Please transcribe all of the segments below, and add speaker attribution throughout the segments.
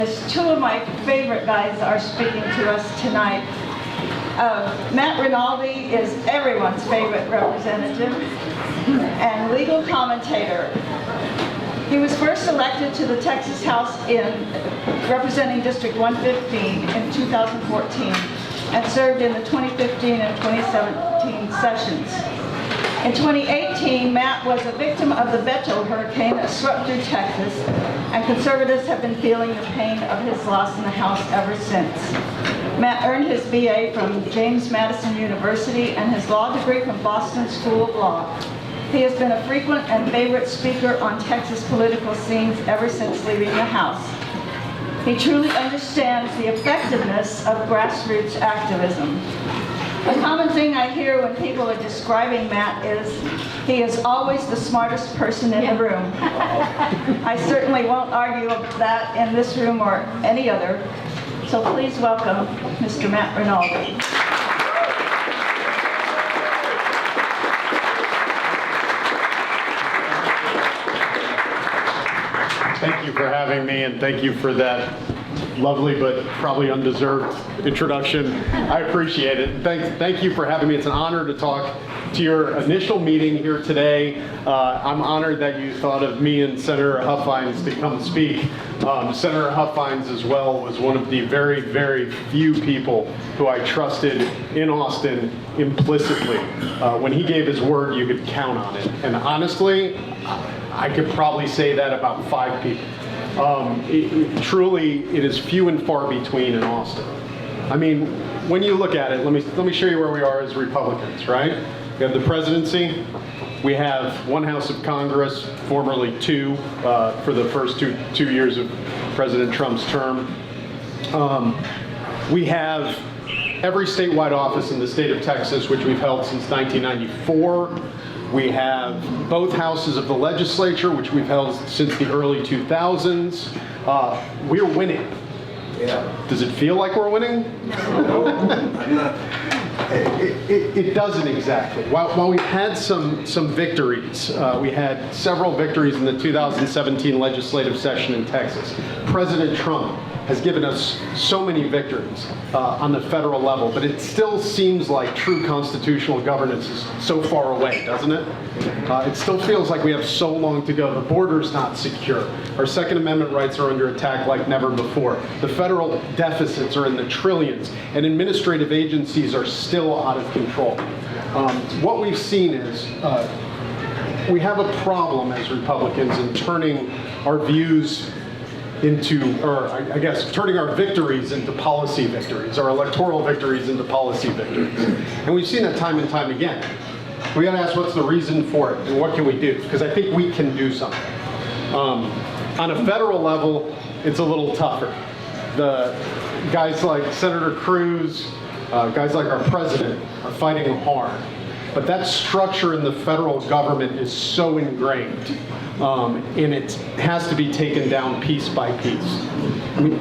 Speaker 1: Two of my favorite guys are speaking to us tonight. Matt Rinaldi is everyone's favorite representative and legal commentator. He was first elected to the Texas House representing District 115 in 2014 and served in the 2015 and 2017 sessions. In 2018, Matt was a victim of the Beto hurricane that swept through Texas, and conservatives have been feeling the pain of his loss in the House ever since. Matt earned his BA from James Madison University and his law degree from Boston School of Law. He has been a frequent and favorite speaker on Texas political scenes ever since leaving the House. He truly understands the effectiveness of grassroots activism. A common thing I hear when people are describing Matt is, he is always the smartest person in the room. I certainly won't argue that in this room or any other. So please welcome Mr. Matt Rinaldi.
Speaker 2: Thank you for having me, and thank you for that lovely but probably undeserved introduction. I appreciate it. Thank you for having me. It's an honor to talk to your initial meeting here today. I'm honored that you thought of me and Senator Huffines to come speak. Senator Huffines as well was one of the very, very few people who I trusted in Austin implicitly. When he gave his word, you could count on it. And honestly, I could probably say that about 5 people. Truly, it is few and far between in Austin. I mean, when you look at it, let me show you where we are as Republicans, right? We have the presidency. We have one House of Congress, formerly 2, for the first two years of President Trump's term. We have every statewide office in the state of Texas, which we've held since 1994. We have both houses of the legislature, which we've held since the early 2000s. We're winning. Yeah. Does it feel like we're winning? No. It doesn't exactly. While we've had some victories, we had several victories in the 2017 legislative session in Texas. President Trump has given us so many victories on the federal level, but it still seems like true constitutional governance is so far away, doesn't it? It still feels like we have so long to go. The border's not secure. Our Second Amendment rights are under attack like never before. The federal deficits are in the trillions, and administrative agencies are still out of control. What we've seen is we have a problem as Republicans in turning our views into, or I guess, turning our victories into policy victories, our electoral victories into policy victories. And we've seen that time and time again. We gotta ask what's the reason for it and what can we do? Because I think we can do something. On a federal level, it's a little tougher. The guys like Senator Cruz, guys like our president are fighting hard. But that structure in the federal government is so ingrained, and it has to be taken down piece by piece. I mean,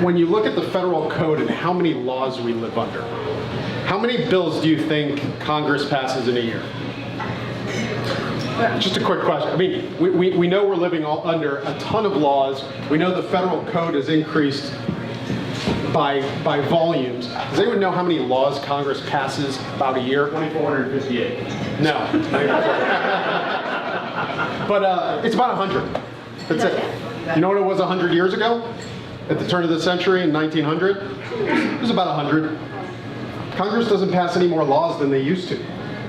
Speaker 2: when you look at the federal code and how many laws we live under, how many bills do you think Congress passes in a year? Just a quick question. I mean, we know we're living under a ton of laws. We know the federal code has increased by volumes. Does anyone know how many laws Congress passes about a year?
Speaker 3: 2,458.
Speaker 2: No. But it's about 100. That's it. You know what it was 100 years ago? At the turn of the century in 1900? It was about 100. Congress doesn't pass any more laws than they used to.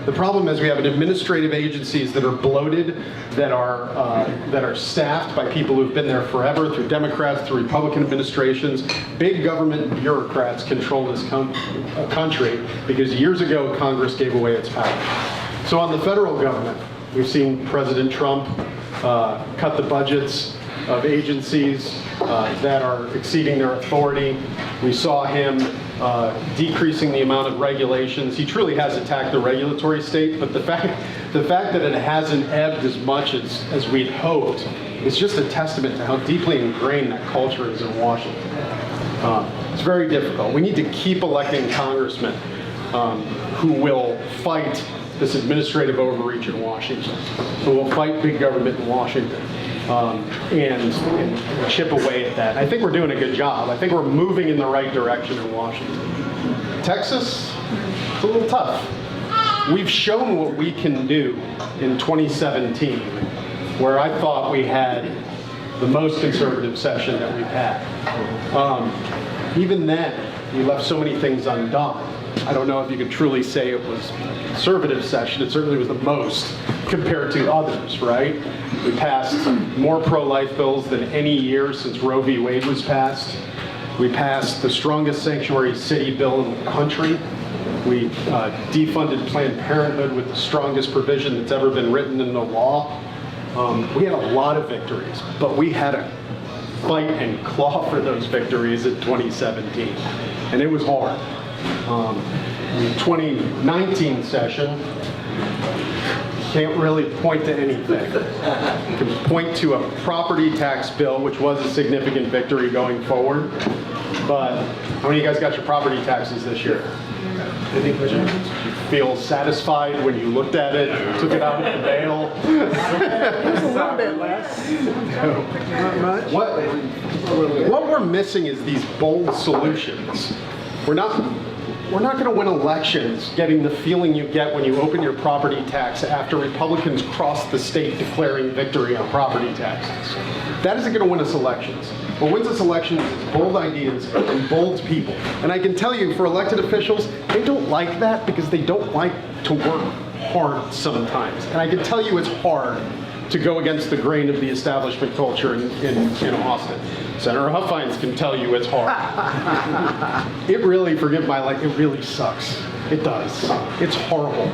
Speaker 2: The problem is we have administrative agencies that are bloated, that are staffed by people who've been there forever, through Democrats, through Republican administrations. Big government bureaucrats control this country because years ago Congress gave away its power. So on the federal government, we've seen President Trump cut the budgets of agencies that are exceeding their authority. We saw him decreasing the amount of regulations. He truly has attacked the regulatory state, but the fact that it hasn't ebbed as much as we'd hoped is just a testament to how deeply ingrained that culture is in Washington. It's very difficult. We need to keep electing congressmen who will fight this administrative overreach in Washington, who will fight big government in Washington. and chip away at that. I think we're doing a good job. I think we're moving in the right direction in Washington. Texas, it's a little tough. We've shown what we can do in 2017, where I thought we had the most conservative session that we've had. Even then, we left so many things undone. I don't know if you could truly say it was a conservative session. It certainly was the most compared to others, right? We passed more pro-life bills than any year since Roe v. Wade was passed. We passed the strongest sanctuary city bill in the country. We defunded Planned Parenthood with the strongest provision that's ever been written in the law. We had a lot of victories, but we had to fight and claw for those victories in 2017, and it was hard. In the 2019 session, can't really point to anything. You can point to a property tax bill, which was a significant victory going forward, but how many of you guys got your property taxes this year? Did you feel satisfied when you looked at it, took it out of the mail?
Speaker 3: Just a little bit less.
Speaker 2: No.
Speaker 3: Not much.
Speaker 2: What we're missing is these bold solutions. We're not going to win elections getting the feeling you get when you open your property tax after Republicans cross the state declaring victory on property taxes. That isn't going to win us elections. What wins us elections is bold ideas and bold people. And I can tell you, for elected officials, they don't like that because they don't like to work hard sometimes. And I can tell you it's hard to go against the grain of the establishment culture in Austin. Senator Huffines can tell you it's hard. It really, forgive my language, it really sucks. It does. It's horrible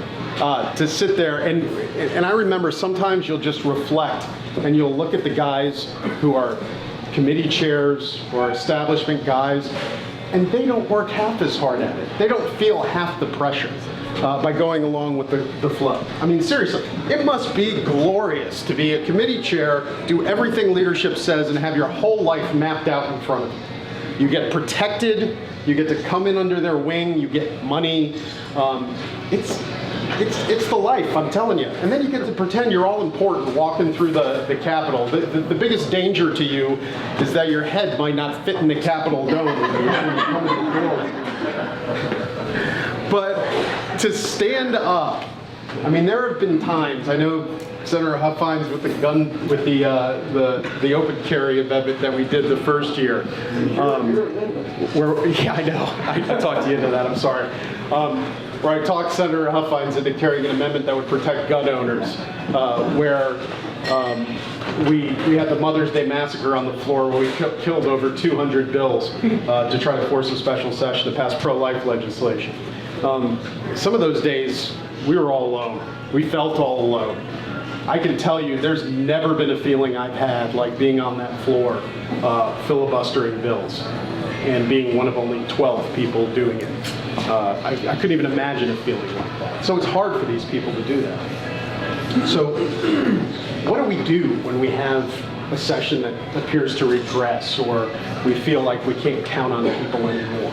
Speaker 2: to sit there and I remember sometimes you'll just reflect and you'll look at the guys who are committee chairs or establishment guys, and they don't work half as hard at it. They don't feel half the pressure by going along with the flow. I mean, seriously, it must be glorious to be a committee chair, do everything leadership says, and have your whole life mapped out in front of you. You get protected, you get to come in under their wing, you get money. It's the life, I'm telling you. And then you get to pretend you're all important walking through the Capitol. The biggest danger to you is that your head might not fit in the Capitol dome when you come in the door. But to stand up, I mean, there have been times, I know Senator Huffines with the gun, with the open carry event that we did the first year. Yeah, I know. I talked you into that, I'm sorry. Where I talked Senator Huffines into carrying an amendment that would protect gun owners, where we had the Mother's Day Massacre on the floor where we killed over 200 bills to try to force a special session to pass pro-life legislation. Some of those days, we were all alone. We felt all alone. I can tell you there's never been a feeling I've had like being on that floor filibustering bills and being one of only 12 people doing it. I couldn't even imagine a feeling like that. So it's hard for these people to do that. So what do we do when we have a session that appears to regress or we feel like we can't count on people anymore?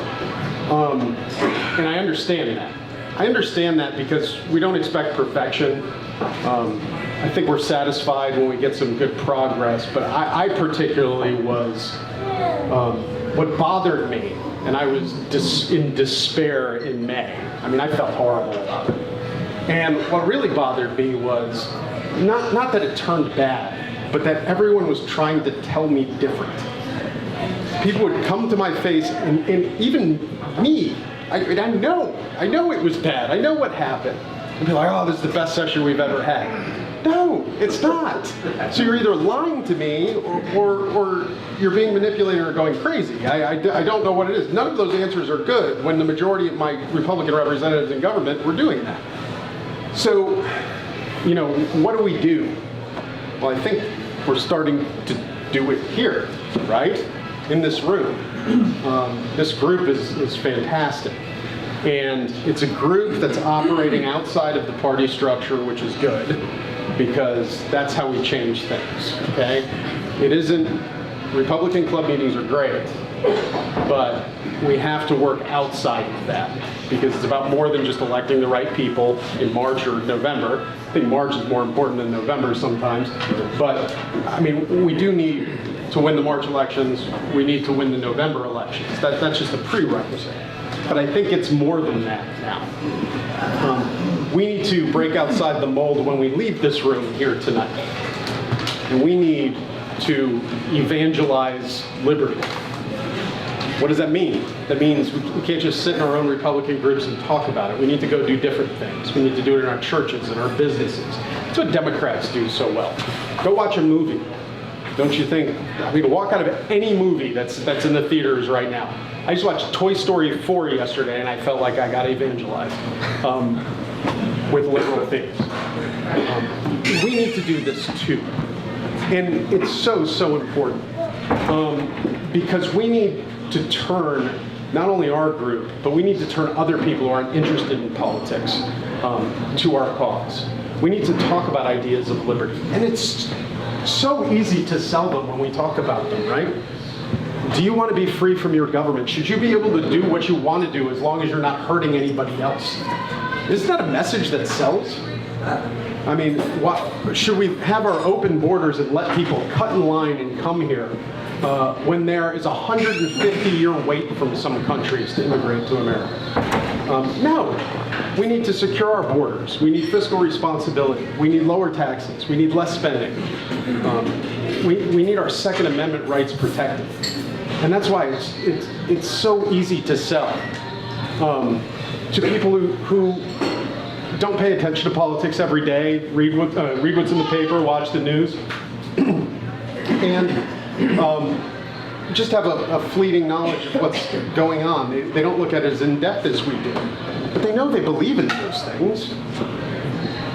Speaker 2: And I understand that. I understand that because we don't expect perfection. I think we're satisfied when we get some good progress, but I particularly was, what bothered me, and I was in despair in May. I mean, I felt horrible about it. And what really bothered me was not that it turned bad, but that everyone was trying to tell me different. People would come to my face, and even me, I know it was bad. I know what happened. And be like, oh, this is the best session we've ever had. No, it's not. So you're either lying to me or you're being manipulated or going crazy. I don't know what it is. None of those answers are good when the majority of my Republican representatives in government were doing that. So, you know, what do we do? Well, I think we're starting to do it here, right? In this room. This group is fantastic. And it's a group that's operating outside of the party structure, which is good, because that's how we change things, okay? It isn't Republican club meetings are great, but we have to work outside of that because it's about more than just electing the right people in March or November. I think March is more important than November sometimes, but I mean, we do need to win the March elections. We need to win the November elections. That's just a prerequisite. But I think it's more than that now. We need to break outside the mold when we leave this room here tonight. And we need to evangelize liberty. What does that mean? That means we can't just sit in our own Republican groups and talk about it. We need to go do different things. We need to do it in our churches and our businesses. That's what Democrats do so well. Go watch a movie. Don't you think? I mean, walk out of any movie that's in the theaters right now. I just watched Toy Story 4 yesterday, and I felt like I got evangelized with liberal themes. We need to do this too. And it's so important because we need to turn not only our group, but we need to turn other people who aren't interested in politics to our cause. We need to talk about ideas of liberty. And it's so easy to sell them when we talk about them, right? Do you want to be free from your government? Should you be able to do what you want to do as long as you're not hurting anybody else? Isn't that a message that sells? I mean, should we have our open borders and let people cut in line and come here when there is a 150-year wait from some countries to immigrate to America? No. We need to secure our borders. We need fiscal responsibility. We need lower taxes. We need less spending. We need our Second Amendment rights protected. And that's why it's so easy to sell to people who don't pay attention to politics every day, read what's in the paper, watch the news, and just have a fleeting knowledge of what's going on. They don't look at it as in-depth as we do. But they know they believe in those things.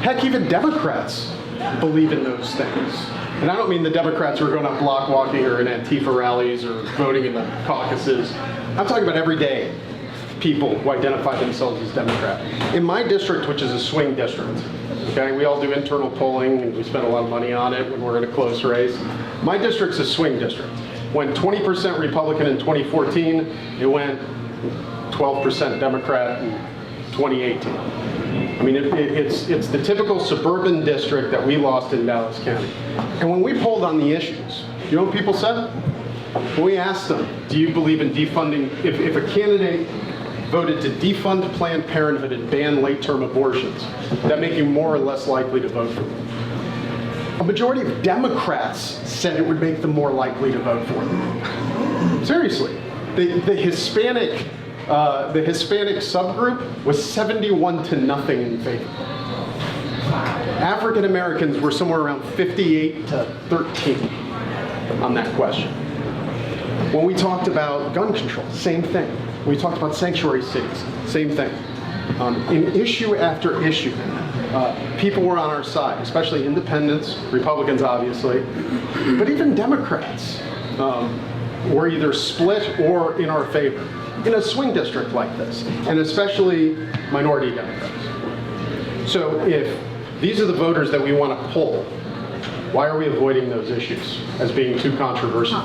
Speaker 2: Heck, even Democrats believe in those things. And I don't mean the Democrats who are going out block walking or in Antifa rallies or voting in the caucuses. I'm talking about everyday people who identify themselves as Democrat. In my district, which is a swing district, okay, we all do internal polling and we spend a lot of money on it when we're in a close race. My district's a swing district. Went 20% Republican in 2014, it went 12% Democrat in 2018. I mean, it's the typical suburban district that we lost in Dallas County. And when we polled on the issues, you know what people said? When we asked them, do you believe in defunding, if a candidate voted to defund Planned Parenthood and ban late-term abortions, that make you more or less likely to vote for them? A majority of Democrats said it would make them more likely to vote for them. Seriously. The Hispanic subgroup was 71-0 in favor. African Americans were somewhere around 58-13 on that question. When we talked about gun control, same thing. When we talked about sanctuary cities, same thing. In issue after issue, people were on our side, especially independents, Republicans obviously, but even Democrats were either split or in our favor in a swing district like this, and especially minority Democrats. So if these are the voters that we want to poll, why are we avoiding those issues as being too controversial?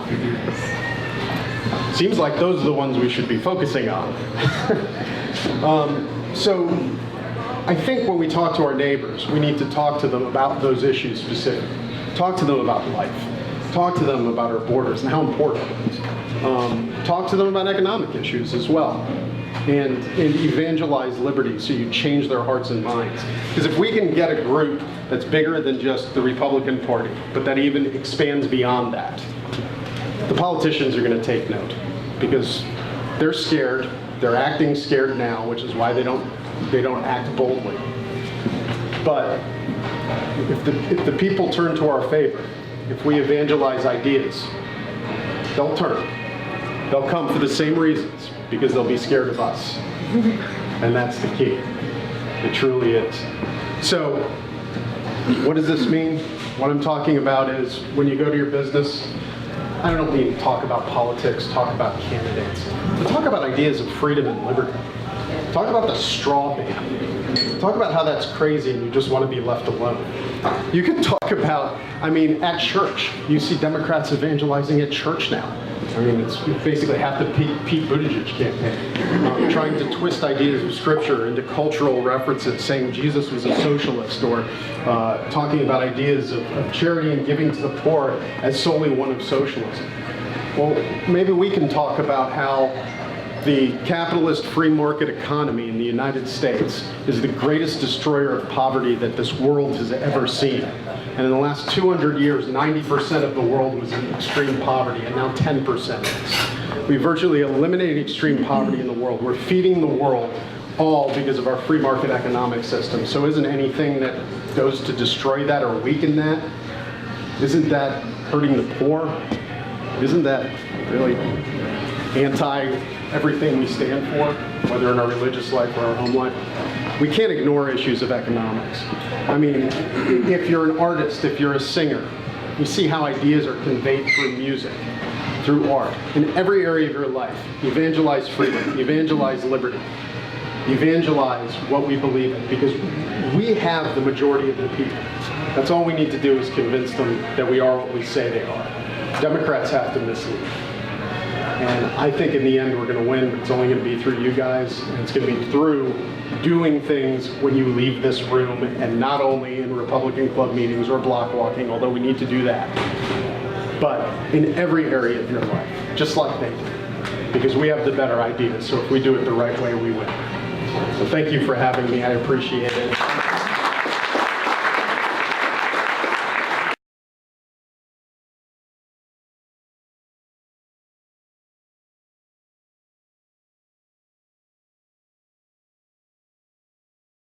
Speaker 2: Seems like those are the ones we should be focusing on. So I think when we talk to our neighbors, we need to talk to them about those issues specifically. Talk to them about life. Talk to them about our borders and how important it is. Talk to them about economic issues as well. And evangelize liberty so you change their hearts and minds. Because if we can get a group that's bigger than just the Republican Party, but that even expands beyond that, the politicians are going to take note. Because they're scared. They're acting scared now, which is why they don't act boldly. But if the people turn to our favor, if we evangelize ideas, they'll turn. They'll come for the same reasons, because they'll be scared of us. And that's the key. It truly is. So, what does this mean? What I'm talking about is when you go to your business, I don't mean talk about politics, talk about candidates, but talk about ideas of freedom and liberty. Talk about the straw man. Talk about how that's crazy and you just want to be left alone. You can talk about, I mean, at church. You see Democrats evangelizing at church now. I mean, it's basically half the Pete Buttigieg campaign. Trying to twist ideas of Scripture into cultural references, saying Jesus was a socialist, or talking about ideas of charity and giving to the poor as solely one of socialism. Well, maybe we can talk about how the capitalist free market economy in the United States is the greatest destroyer of poverty that this world has ever seen. And in the last 200 years, 90% of the world was in extreme poverty, and now 10% is. We virtually eliminated extreme poverty in the world. We're feeding the world all because of our free market economic system. So isn't anything that goes to destroy that or weaken that, isn't that hurting the poor? Isn't that really anti-everything we stand for, whether in our religious life or our home life? We can't ignore issues of economics. I mean, if you're an artist, if you're a singer, you see how ideas are conveyed through music, through art, in every area of your life. Evangelize freedom, evangelize liberty, evangelize what we believe in, because we have the majority of the people. That's all we need to do is convince them that we are what we say they are. Democrats have to mislead. And I think in the end we're going to win, but it's only going to be through you guys, and it's going to be through doing things when you leave this room, and not only in Republican club meetings or block walking, although we need to do that, but in every area of your life, just like they do, because we have the better ideas. So if we do it the right way, we win. So thank you for having me. I appreciate it.